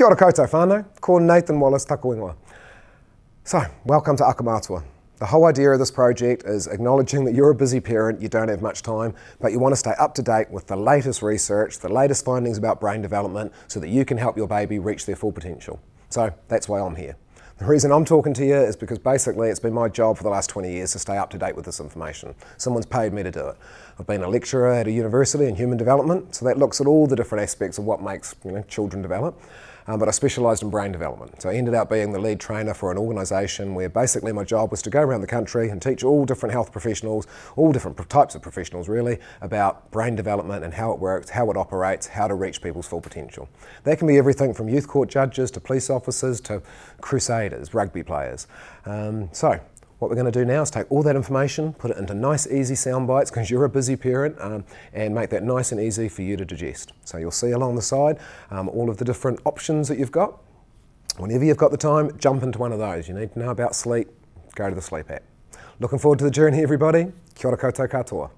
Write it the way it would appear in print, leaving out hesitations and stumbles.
Kia ora koutou whānau, ko Nathan Wallis taku ingoa. So, welcome to Aka Matua. The whole idea of this project is acknowledging that you're a busy parent, you don't have much time, but you want to stay up to date with the latest research, the latest findings about brain development, so that you can help your baby reach their full potential. So, that's why I'm here. The reason I'm talking to you is because basically it's been my job for the last 20 years to stay up to date with this information. Someone's paid me to do it. I've been a lecturer at a university in human development, so that looks at all the different aspects of what makes children develop. But I specialised in brain development. So I ended up being the lead trainer for an organisation where basically my job was to go around the country and teach all different health professionals, all different types of professionals really, about brain development and how it works, how it operates, how to reach people's full potential. That can be everything from youth court judges to police officers to crusaders, rugby players. So what we're going to do now is take all that information, put it into nice easy sound bites because you're a busy parent, and make that nice and easy for you to digest. So you'll see along the side all of the different options that you've got. Whenever you've got the time, jump into one of those. You need to know about sleep, go to the sleep app. Looking forward to the journey, everybody. Kia ora koutou katoa.